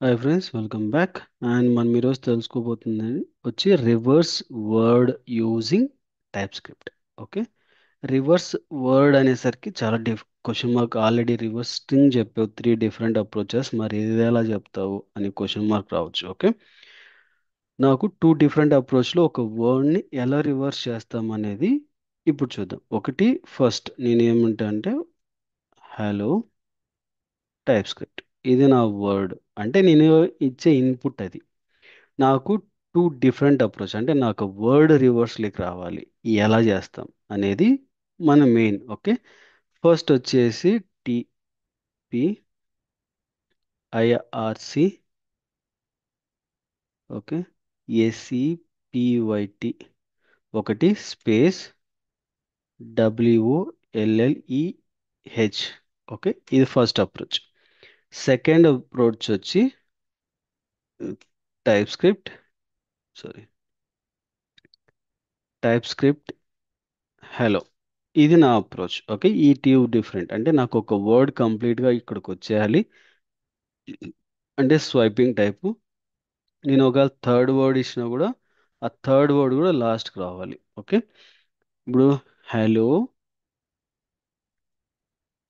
Hi friends, welcome back. And మనం ఈరోజు తెలుసుకోబోతుంది వచ్చి reverse word using type script. Okay, reverse word అనేసరికి చాలా question mark. Already reverse string చెప్పావు, 3 డిఫరెంట్ అప్రోచెస్, మరి ఇది ఎలా చెప్తావు అని క్వశ్చన్ మార్క్ రావచ్చు. ఓకే, నాకు 2 డిఫరెంట్ అప్రోచ్లో ఒక వర్డ్ని ఎలా రివర్స్ చేస్తాం అనేది ఇప్పుడు చూద్దాం. ఒకటి, ఫస్ట్ నేను ఏమంటా అంటే హలో టైప్ స్క్రిప్ట్. ఇది నా వర్డ్, అంటే నేను ఇచ్చే ఇన్పుట్ అది. నాకు 2 డిఫరెంట్ అప్రోచ్, అంటే నాకు వర్డ్ రివర్స్లోకి రావాలి. ఎలా చేస్తాం అనేది మన మెయిన్. ఓకే, ఫస్ట్ వచ్చేసి TPIRC, ఓకే, ACPYT, ఒకటి స్పేస్ WOLLEH. ఓకే, ఇది ఫస్ట్ అప్రోచ్. సెకండ్ అప్రోచ్ వచ్చి type script, sorry, type script hello. ఇది నా అప్రోచ్. ఓకే, ఈ 2 డిఫరెంట్, అంటే నాకు ఒక వర్డ్ కంప్లీట్గా ఇక్కడికి వచ్చేయాలి, అంటే స్వైపింగ్ టైపు. నేను ఒక థర్డ్ వర్డ్ ఇచ్చినా కూడా ఆ థర్డ్ వర్డ్ కూడా లాస్ట్కి రావాలి. ఓకే, ఇప్పుడు హలో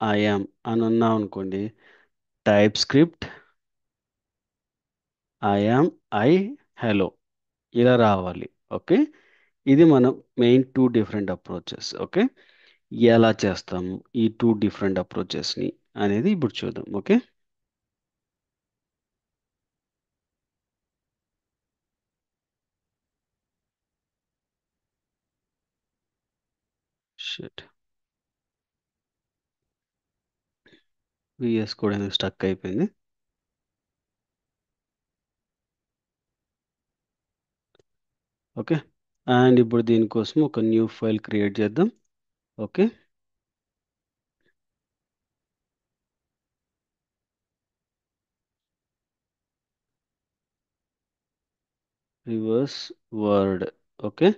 ఐఎమ్ అని అన్నాం అనుకోండి, type script I'm I hello ఇలా రావాలి. ఓకే, ఇది మనం మెయిన్ 2 డిఫరెంట్ అప్రోచెస్. ఓకే, ఎలా చేస్తాము ఈ 2 డిఫరెంట్ అప్రోచెస్ని అనేది ఇప్పుడు చూద్దాం. ఓకే, షిట్, విఎస్ కూడా ఎందుకు స్టక్ అయిపోయింది. ఓకే, అండ్ ఇప్పుడు దీనికోసం ఒక న్యూ ఫైల్ క్రియేట్ చేద్దాం. Okay, reverse word, okay,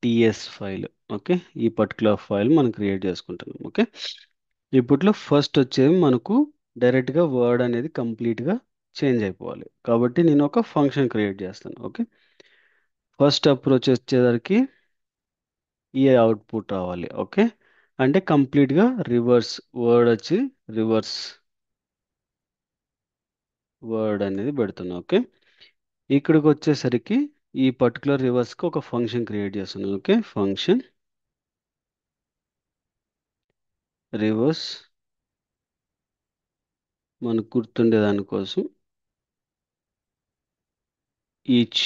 .ts file. Okay, ఈ పర్టికులర్ ఫైల్ మనం క్రియేట్ చేసుకుంటున్నాం. ఓకే, ఇప్పట్లో ఫస్ట్ వచ్చేది మనకు డైరెక్ట్గా వర్డ్ అనేది కంప్లీట్గా చేంజ్ అయిపోవాలి, కాబట్టి నేను ఒక ఫంక్షన్ క్రియేట్ చేస్తాను. ఓకే, ఫస్ట్ అప్రోచ్ వచ్చేసరికి ఈ అవుట్పుట్ రావాలి. ఓకే, అంటే కంప్లీట్గా రివర్స్ వర్డ్ వచ్చి రివర్స్ వర్డ్ అనేది పెడుతున్నాం. ఓకే, ఇక్కడికి వచ్చేసరికి ఈ పర్టికులర్ రివర్స్కి ఒక ఫంక్షన్ క్రియేట్ చేస్తున్నాను. ఓకే, ఫంక్షన్ రివర్స్, మనకు గుర్తుండే దానికోసం each.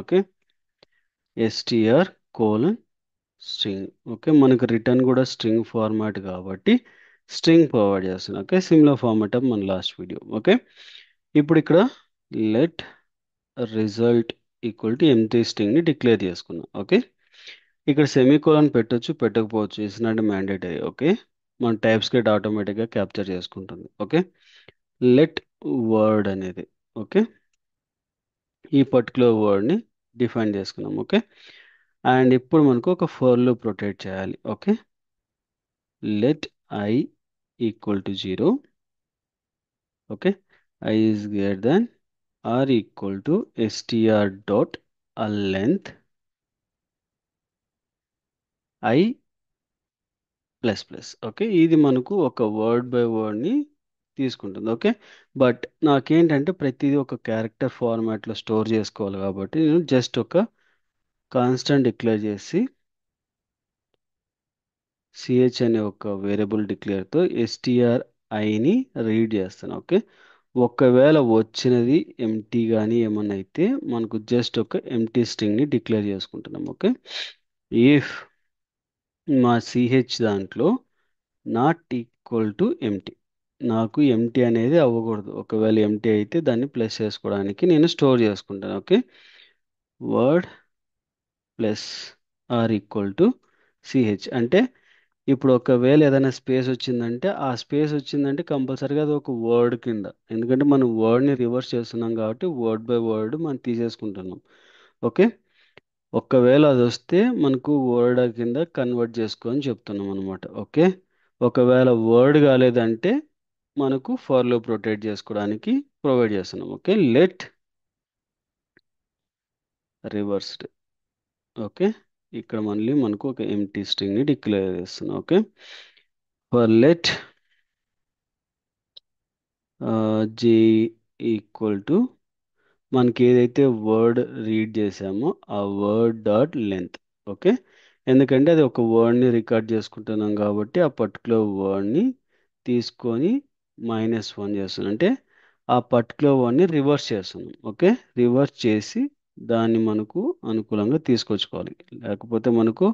Okay, str: string. Okay, మనకు రిటర్న్ కూడా స్ట్రింగ్ ఫార్మాట్ కాబట్టి స్ట్రింగ్ ప్రొవైడ్ చేస్తున్నాను. ఓకే, సిమిలర్ ఫార్మాట్ ఆఫ్ మన లాస్ట్ వీడియో. ఓకే, ఇప్పుడు ఇక్కడ let result equal to empty స్ట్రింగ్ని declare చేసుకున్నాం. ఓకే, ఇక్కడ సెమీకోలన్ పెట్టొచ్చు, పెట్టకపోవచ్చు, ఇట్స్ నాట్ మ్యాండేటరీ. ఓకే, మన టైప్ స్క్రిప్ట్ ఆటోమేటిక్గా క్యాప్చర్ చేసుకుంటుంది. ఓకే, లెట్ వర్డ్ అనేది, ఓకే, ఈ పర్టికులర్ వర్డ్ని డిఫైన్ చేసుకున్నాం. ఓకే, అండ్ ఇప్పుడు మనకు ఒక ఫర్ లూప్ రొటేట్ చేయాలి. Okay, let I equal to 0. Okay, I is greater than or equal to str dot length I plus plus. Okay, ఇది మనకు ఒక వర్డ్ బై వర్డ్ని తీసుకుంటుంది. ఓకే, బట్ నాకేంటంటే ప్రతిదీ ఒక క్యారెక్టర్ ఫార్మాట్లో స్టోర్ చేసుకోవాలి, కాబట్టి నేను జస్ట్ ఒక కాన్స్టెంట్ డిక్లేర్ చేసి ch అనే ఒక వేరియబుల్ డిక్లేర్తో str:(i)ని రీడ్ చేస్తాను. ఓకే, ఒకవేళ వచ్చినది ఎంటీ కానీ ఏమన్నా అయితే మనకు జస్ట్ ఒక ఎంటీ స్ట్రింగ్ని డిక్లేర్ చేసుకుంటున్నాం. ఓకే, ఇఫ్ మా దాంట్లో నాట్ ఈక్వల్ టు ఎంటీ, నాకు ఎంటీ అనేది అవ్వకూడదు. ఒకవేళ ఎంటీ అయితే దాన్ని ప్లస్ చేసుకోవడానికి నేను స్టోర్ చేసుకుంటాను. Okay, word plus or equal to అంటే ఇప్పుడు ఒకవేళ ఏదైనా స్పేస్ వచ్చిందంటే ఆ స్పేస్ వచ్చిందంటే కంపల్సరీగా అది ఒక వర్డ్ కింద, ఎందుకంటే మనం వర్డ్ని రివర్స్ చేస్తున్నాం కాబట్టి వర్డ్ బై వర్డ్ మనం తీసేసుకుంటున్నాం. ఓకే, ఒకవేళ అది వస్తే మనకు వర్డ్ కింద కన్వర్ట్ చేసుకొని చెప్తున్నాం అనమాట. ఓకే, ఒకవేళ వర్డ్ కాలేదంటే మనకు ఫర్ లూప్ రొటేట్ చేసుకోవడానికి ప్రొవైడ్ చేస్తున్నాం. Okay, let reversed. ఓకే, ఇక్కడ మళ్ళీ మనకు ఒక ఎంటీ స్ట్రింగ్ ని డిక్లేర్ చేస్తున్నాం. Okay, for let J equal to మనకి ఏదైతే వర్డ్ రీడ్ చేసామో ఆ వర్డ్ డాట్ లెంత్. ఓకే, ఎందుకంటే అది ఒక వర్డ్ని రికార్డ్ చేసుకుంటున్నాం కాబట్టి ఆ పర్టికులర్ వర్డ్ని తీసుకొని -1 చేస్తున్నాం, అంటే ఆ పర్టికులర్ వర్డ్ని రివర్స్ చేస్తున్నాం. ఓకే, రివర్స్ చేసి దాన్ని మనకు అనుకూలంగా తీసుకొచ్చుకోవాలి, లేకపోతే మనకు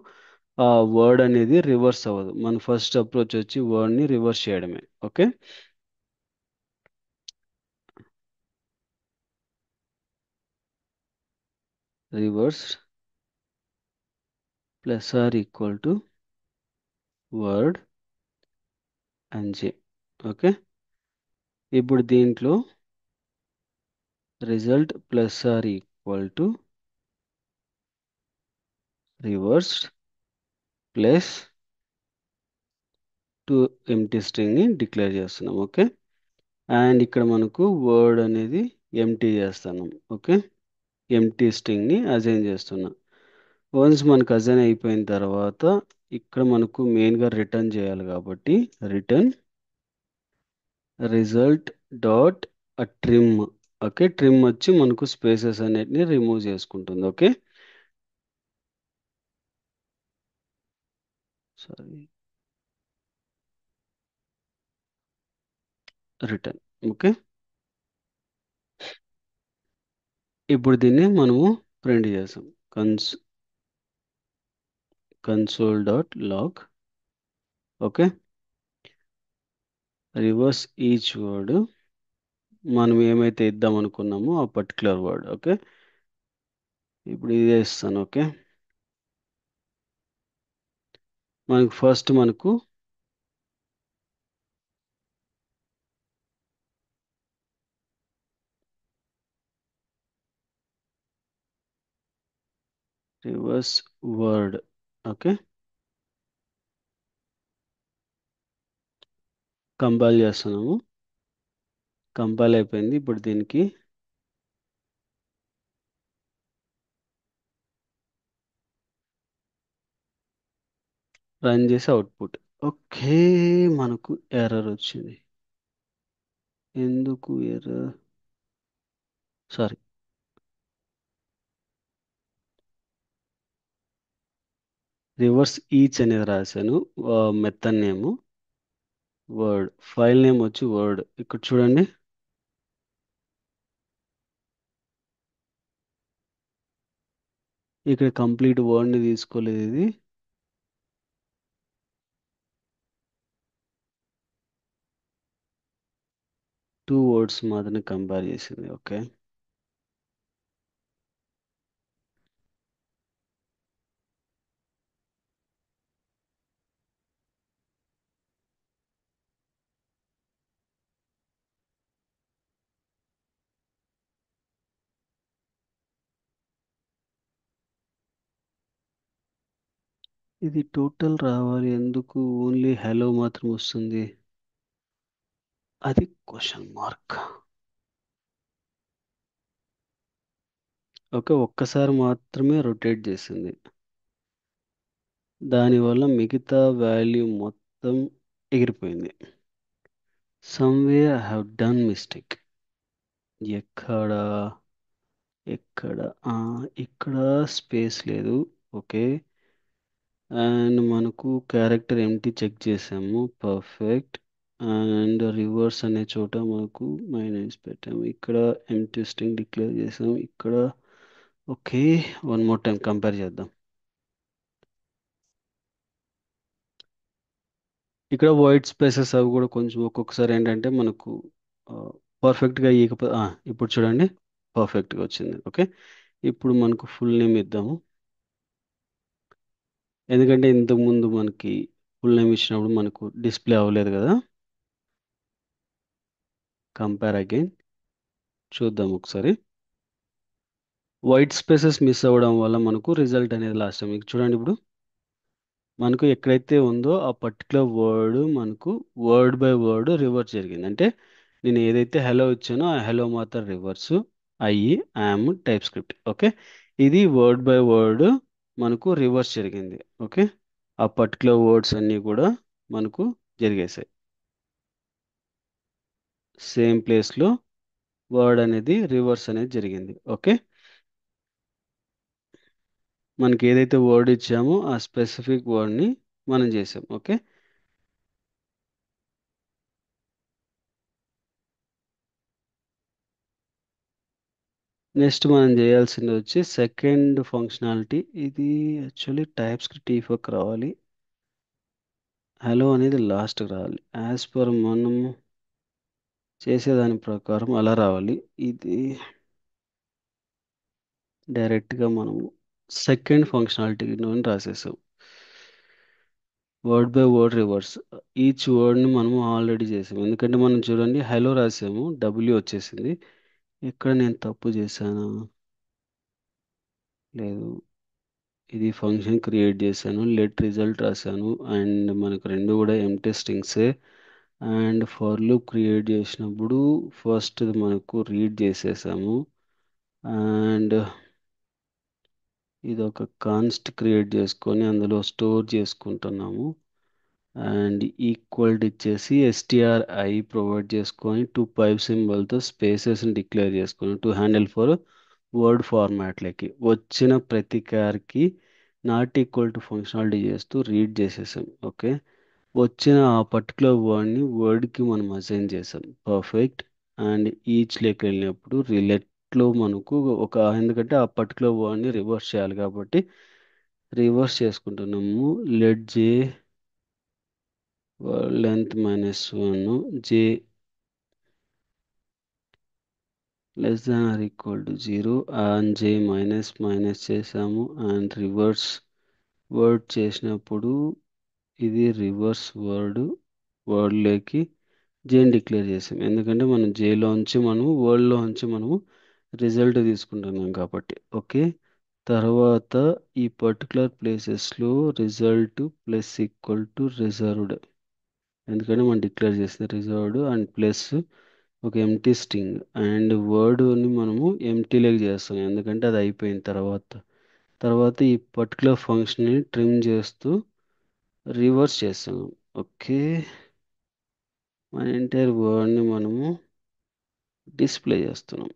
ఆ వర్డ్ అనేది రివర్స్ అవ్వదు. మన ఫస్ట్ అప్రోచ్ వచ్చి వర్డ్ని రివర్స్ చేయడమే. Okay, reverse plus or equal to word and J. Okay, ఇప్పుడు దీంట్లో result plus or equal to reverse plus to empty string ని డిక్లేర్ చేస్తున్నాం. ఓకే, అండ్ ఇక్కడ మనకు వర్డ్ అనేది ఎంటీ చేస్తున్నాం. ఓకే, ఎంటీ స్ట్రింగ్ ని అజైన్ చేస్తున్నాం. వన్స్ మనకు అజైన్ అయిపోయిన తర్వాత ఇక్కడ మనకు మెయిన్గా రిటర్న్ చేయాలి కాబట్టి return result dot trim. Okay, trim వచ్చి మనకు స్పేసెస్ అన్నిటిని రిమూవ్ చేసుకుంటుంది. Okay, sorry, return. ఓకే, ఇప్పుడు దీన్ని మనము ప్రింట్ చేసాం. Console dot log. Okay, reverse each word, మనం ఏమైతే ఇద్దాం అనుకున్నామో ఆ పర్టికులర్ వర్డ్. ఓకే, ఇప్పుడు ఇదే ఇస్తాను. ఓకే, మనకు ఫస్ట్ మనకు రివర్స్ వర్డ్. ఓకే, కంపైల్ చేస్తున్నాము. కంపైల్ అయిపోయింది. ఇప్పుడు దీనికి రన్ చేసి అవుట్పుట్. ఓకే, మనకు ఎర్రర్ వచ్చింది. ఎందుకు ఎర్రర్? సారీ, రివర్స్ ఈచ్ అనేది రాశాను. Method name word, file name వచ్చి వర్డ్. ఇక్కడ చూడండి, ఇక్కడ కంప్లీట్ వర్డ్ని తీసుకోలేదు, ఇది 2 వర్డ్స్ మాత్రమే కంపేర్ చేసింది. ఓకే, ఇది టోటల్ రావాలి, ఎందుకు ఓన్లీ హలో మాత్రం వస్తుంది? అది క్వశ్చన్ మార్క్. ఓకే, ఒక్కసారి మాత్రమే రొటేట్ చేసింది, దానివల్ల మిగతా వాల్యూ మొత్తం ఎగిరిపోయింది. Somewhere I have done mistake. ఎక్కడ ఎక్కడ ఇక్కడ స్పేస్ లేదు. ఓకే, అండ్ మనకు క్యారెక్టర్ ఎంటీ చెక్ చేసాము, పర్ఫెక్ట్. అండ్ రివర్స్ అనే చోట మనకు మైనస్ పెట్టాము, ఇక్కడ ఎంటీ స్ట్రింగ్ డిక్లేర్ చేసాము ఇక్కడ. Okay, one more time compare చేద్దాం. ఇక్కడ వైట్ స్పేసెస్ అవి కూడా కొంచెం ఒక్కొక్కసారి ఏంటంటే మనకు పర్ఫెక్ట్గా ఇయకపోతే ఇప్పుడు చూడండి పర్ఫెక్ట్గా వచ్చింది. ఓకే, ఇప్పుడు మనకు ఫుల్ నేమ్ ఇద్దాము, ఎందుకంటే ఇంతకుముందు మనకి ఫుల్ నేమ్ ఇచ్చినప్పుడు మనకు డిస్ప్లే అవ్వలేదు కదా. కంపేర్ అగైన్ చూద్దాం ఒకసారి. వైట్ స్పేసెస్ మిస్ అవ్వడం వల్ల మనకు రిజల్ట్ అనేది లాస్ట్ మీకు చూడండి, ఇప్పుడు మనకు ఎక్కడైతే ఉందో ఆ పర్టికులర్ వర్డ్ మనకు వర్డ్ బై వర్డ్ రివర్స్ జరిగింది. అంటే నేను ఏదైతే హలో ఇచ్చానో ఆ హలో మాత్రం రివర్స్ అయ్యి ఐఎమ్ టైప్ స్క్రిప్ట్. ఓకే, ఇది వర్డ్ బై వర్డ్ మనకు రివర్స్ జరిగింది. ఓకే, ఆ పర్టికులర్ వర్డ్స్ అన్నీ కూడా మనకు జరిగేసాయి. సేమ్ ప్లేస్లో వర్డ్ అనేది రివర్స్ అనేది జరిగింది. ఓకే, మనకి ఏదైతే వర్డ్ ఇచ్చామో ఆ స్పెసిఫిక్ వర్డ్ని మనం చేసాం. ఓకే, నెక్స్ట్ మనం చేయాల్సింది వచ్చి సెకండ్ ఫంక్షనాలిటీ. ఇది యాక్చువల్లీ టైప్ స్క్రిప్ట్ ఈఫోక్ రావాలి, హలో అనేది లాస్ట్కి రావాలి. యాజ్ పర్ మనం చేసేదాని ప్రకారం అలా రావాలి. ఇది డైరెక్ట్గా మనము సెకండ్ ఫంక్షనాలిటీ రాసేసాం. Word by word reverse, each వర్డ్ని మనము ఆల్రెడీ చేసాము. ఎందుకంటే మనం చూడండి హలో రాసాము, డబ్ల్యూ వచ్చేసింది. ఇక్కడ నేను తప్పు చేశాను, లేదు, ఇది ఫంక్షన్ క్రియేట్ చేశాను, లెట్ రిజల్ట్ రాశాను, అండ్ మనకు రెండు కూడా ఎంటీ స్ట్రింగ్సే. అండ్ ఫర్ లూప్ క్రియేట్ చేసినప్పుడు ఫస్ట్ మనకు రీడ్ చేసేసాము, అండ్ ఇది ఒక కాన్స్ట్ క్రియేట్ చేసుకొని అందులో స్టోర్ చేసుకుంటున్నాము. అండ్ ఈక్వల్ ఇచ్చేసి ఎస్టిఆర్ఐ ప్రొవైడ్ చేసుకొని టూ పైప్ సింబల్తో స్పేసెస్ని డిక్లేర్ చేసుకొని టు హ్యాండిల్ ఫర్ వర్డ్ ఫార్మాట్లకి వచ్చిన ప్రతి కార్కి నాట్ ఈక్వల్ టు ఫంక్షనాలిటీ చేస్తూ రీడ్ చేసేసాం. ఓకే, వచ్చిన ఆ పర్టికులర్ వర్డ్ని వర్డ్కి మనం అసైన్ చేసాం. పర్ఫెక్ట్. అండ్ ఈచ్ లెక్క వెళ్ళినప్పుడు రిలెట్లో మనకు ఒక, ఎందుకంటే ఆ పర్టికులర్ వర్డ్ని రివర్స్ చేయాలి కాబట్టి రివర్స్ చేసుకుంటున్నాము. Let J length -1, J less than or equal to 0, and J minus minus చేసాము. అండ్ రివర్స్ వర్డ్ చేసినప్పుడు ఇది రివర్స్ వర్డ్లోకి జేని డిక్లేర్ చేసాం. ఎందుకంటే మనం జేలోంచి మనము వర్డ్లోంచి మనము రిజల్ట్ తీసుకుంటున్నాం కాబట్టి. ఓకే, తర్వాత ఈ పర్టికులర్ ప్లేసెస్లో result plus equal to reserved, ఎందుకంటే మనం డిక్లేర్ చేసిన రిజర్వ్డ్ అండ్ ప్లస్ ఒక ఎంటీ స్ట్రింగ్, అండ్ వర్డ్ని మనము ఎంటీలోకి చేస్తాం ఎందుకంటే అది అయిపోయిన తర్వాత ఈ పర్టికులర్ ఫంక్షన్ని ట్రిమ్ చేస్తూ రివర్స్ చేస్తాం. ఓకే, మన ఎంటైర్ వర్డ్ని మనము డిస్ప్లే చేస్తున్నాం.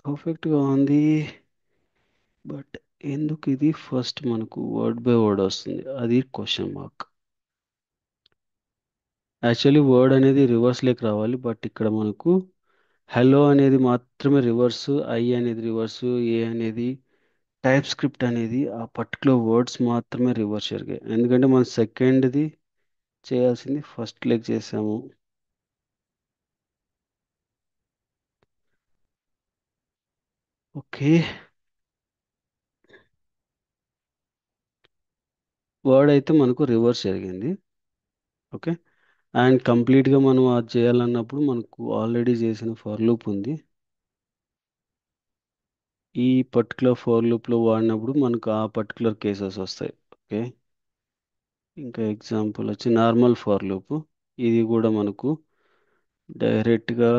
పర్ఫెక్ట్గా ఉంది, బట్ ఎందుకు ఇది ఫస్ట్ మనకు వర్డ్ బై వర్డ్ వస్తుంది, అది క్వశ్చన్ మార్క్. యాక్చువల్లీ వర్డ్ అనేది రివర్స్లోకి రావాలి, బట్ ఇక్కడ మనకు హలో అనేది మాత్రమే రివర్స్, ఐ అనేది రివర్స్, ఏ అనేది టైప్ స్క్రిప్ట్ అనేది ఆ పర్టికులర్ వర్డ్స్ మాత్రమే రివర్స్ జరిగాయి. ఎందుకంటే మనం సెకండ్ది చేయాల్సింది ఫస్ట్ లెగ్ చేసాము. ఓకే, వర్డ్ అయితే మనకు రివర్స్ జరిగింది. ఓకే, అండ్ కంప్లీట్గా మనం అది చేయాలన్నప్పుడు మనకు ఆల్రెడీ చేసిన ఫర్ లూప్ ఉంది. ఈ పర్టికులర్ ఫర్ లూప్లో వాడినప్పుడు మనకు ఆ పర్టికులర్ కేసెస్ వస్తాయి. ఓకే, ఇంకా ఎగ్జాంపుల్ వచ్చి నార్మల్ ఫర్ లూప్, ఇది కూడా మనకు డైరెక్ట్గా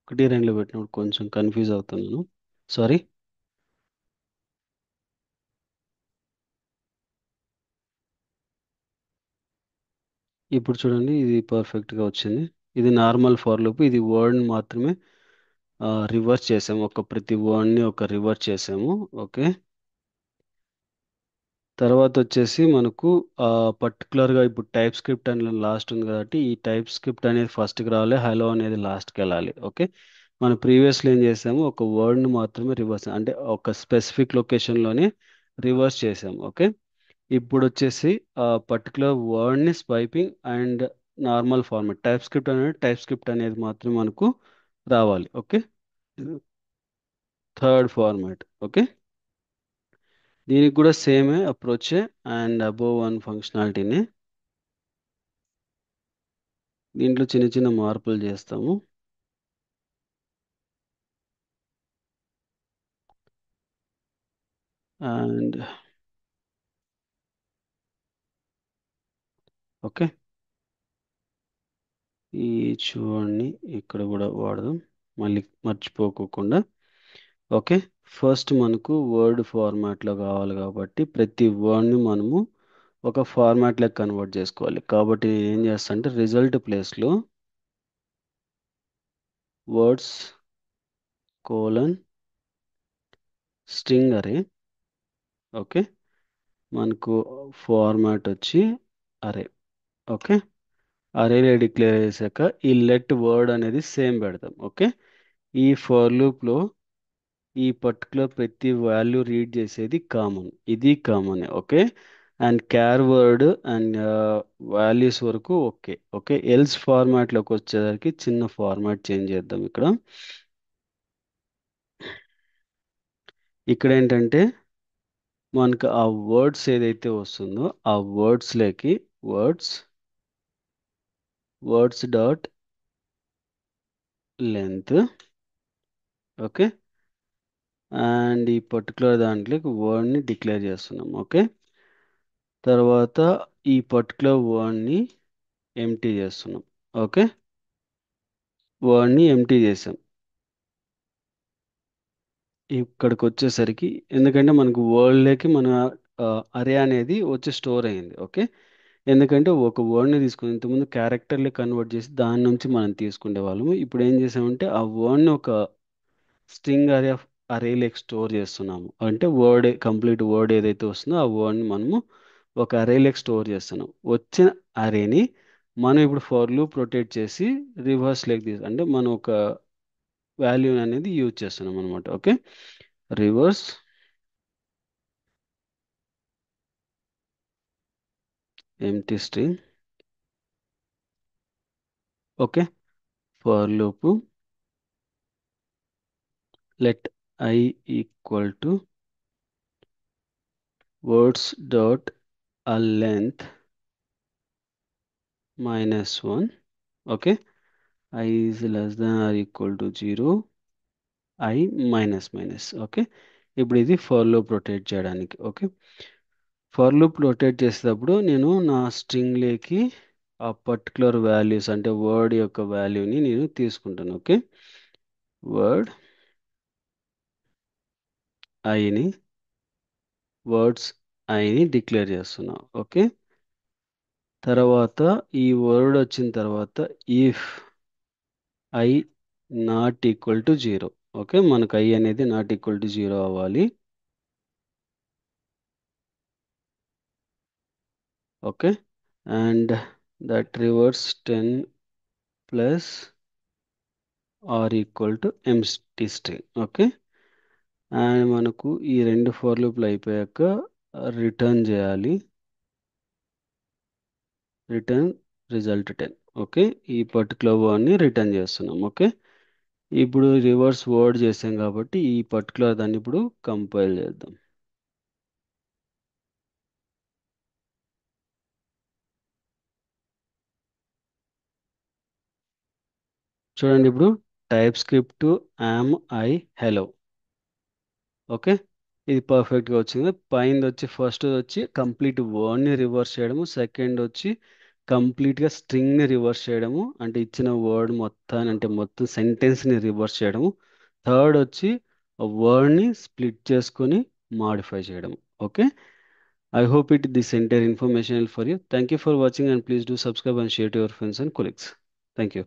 ఒకటి రెండులో పెట్టినప్పుడు కొంచెం కన్ఫ్యూజ్ అవుతున్నాను. సారీ. ఇప్పుడు చూడండి ఇది పర్ఫెక్ట్గా వచ్చింది. ఇది నార్మల్ ఫర్ లూప్. ఇది వర్డ్ మాత్రమే రివర్స్ చేసాము. ఒక ప్రతి వర్డ్ని ఒక రివర్స్ చేసాము. ఓకే. తర్వాత వచ్చేసి మనకు పర్టికులర్గా ఇప్పుడు టైప్ స్క్రిప్ట్ అని లాస్ట్ ఉంది కాబట్టి ఈ టైప్ స్క్రిప్ట్ అనేది ఫస్ట్కి రావాలి, హలో అనేది లాస్ట్కి వెళ్ళాలి. ఓకే. మనం ప్రీవియస్లో ఏం చేసాము, ఒక వర్డ్ని మాత్రమే రివర్స్ అంటే ఒక స్పెసిఫిక్ లొకేషన్లోనే రివర్స్ చేసాము. ఓకే. ఇప్పుడు వచ్చేసి ఆ పర్టికులర్ వర్డ్ని swiping and normal format type script అనేది మాత్రం మనకు రావాలి. ఓకే. Third format. ఓకే. దీనికి కూడా సేమే అప్రోచే అండ్ అబోవ్ వన్ ఫంక్షనాలిటీని దీంట్లో చిన్న చిన్న మార్పులు చేస్తాము. And okay. ఈ చూడండి ఇక్కడ కూడా వాడదాం, మళ్ళీ మర్చిపోకోకుండా. ఓకే. ఫస్ట్ మనకు వర్డ్ ఫార్మాట్లో కావాలి కాబట్టి ప్రతి వర్డ్ని మనము ఒక ఫార్మాట్లోకి కన్వర్ట్ చేసుకోవాలి. కాబట్టి నేను ఏం చేస్తాను అంటే రిజల్ట్ ప్లేస్లో words colon string array. Okay. మనకు ఫార్మాట్ వచ్చి అరే. ఓకే. అరేలో డిక్లేర్ చేశాక ఈ లెట్ వర్డ్ అనేది సేమ్ పెడతాం. ఓకే. ఈ ఫర్ లూప్లో ఈ పర్టికులర్ ప్రతి వాల్యూ రీడ్ చేసేది కామన్, ఇది common. Okay. And char word and values వరకు ఓకే. ఓకే. ఎల్స్ ఫార్మాట్లోకి వచ్చేసరికి చిన్న ఫార్మాట్ చేంజ్ చేద్దాం. ఇక్కడ ఇక్కడ ఏంటంటే మనకు ఆ వర్డ్స్ ఏదైతే వస్తుందో ఆ వర్డ్స్లోకి words words dot length. Okay. And ఈ పర్టికులర్ దాంట్లోకి వర్డ్ని డిక్లేర్ చేస్తున్నాం. ఓకే. తర్వాత ఈ పర్టికులర్ వర్డ్ని ఎంప్టీ చేస్తున్నాం. ఓకే. వర్డ్ని ఎంప్టీ చేసాం. ఇక్కడికి వచ్చేసరికి ఎందుకంటే మనకు వర్డ్లోకి మన అరే అనేది వచ్చి స్టోర్ అయింది. ఓకే. ఎందుకంటే ఒక వర్డ్ని తీసుకుని ఇంతకుముందు క్యారెక్టర్ని కన్వర్ట్ చేసి దాని నుంచి మనం తీసుకునే వాళ్ళము. ఇప్పుడు ఏం చేసామంటే ఆ వర్డ్ని ఒక స్ట్రింగ్ అరేలోకి స్టోర్ చేస్తున్నాము. అంటే కంప్లీట్ వర్డ్ ఏదైతే వస్తుందో ఆ వర్డ్ని మనము ఒక అరేలోకి స్టోర్ చేస్తున్నాం. వచ్చిన అరేని మనం ఇప్పుడు ఫర్ లూప్ రొటేట్ చేసి రివర్స్ లెక్ అంటే మనం ఒక వాల్యూ అనేది యూజ్ చేస్తున్నాం అనమాట. Okay. Reverse empty string. Okay. For loop let I equal to words dot a length -1. Okay. I is less than or equal to 0, I minus minus. Okay. ఇప్పుడు ఇది for loop rotate చేయడానికి. Okay. For loop rotate చేసేటప్పుడు నేను నా స్ట్రింగ్లోకి ఆ particular values అంటే word యొక్క వాల్యూని నేను తీసుకుంటాను. ఓకే. వర్డ్ ఐని వర్డ్స్ ఐని డిక్లేర్ చేస్తున్నా. ఓకే. తర్వాత ఈ వర్డ్ వచ్చిన తర్వాత if I not equal to 0. Okay. మనకు ఐ అనేది నాట్ ఈక్వల్ టు 0 అవ్వాలి. Okay. And that reverse 10 plus or equal to empty string. Okay. And మనకు ఈ రెండు ఫర్ లూప్లు అయిపోయాక రిటర్న్ చేయాలి. Return result 10. ఓకే. ఈ పర్టికులర్ వర్డ్ని రిటర్న్ చేస్తున్నాం. ఓకే. ఇప్పుడు రివర్స్ వర్డ్ చేసాం కాబట్టి ఈ పర్టికులర్ దాన్ని ఇప్పుడు కంపైల్ చేద్దాం. చూడండి ఇప్పుడు type script am I hello. Okay. ఇది పర్ఫెక్ట్గా వచ్చింది. పైన వచ్చి ఫస్ట్ వచ్చి కంప్లీట్ వర్డ్ని రివర్స్ చేయడము, సెకండ్ వచ్చి కంప్లీట్గా స్ట్రింగ్ని రివర్స్ చేయడము, అంటే ఇచ్చిన వర్డ్ మొత్తాన్ని, అంటే మొత్తం సెంటెన్స్ని రివర్స్ చేయడము. థర్డ్ వచ్చి వర్డ్ని స్ప్లిట్ చేసుకొని మాడిఫై చేయడం. Okay, I hope it this entire information for you. Thank you for watching and please do subscribe and share to your friends and colleagues. Thank you.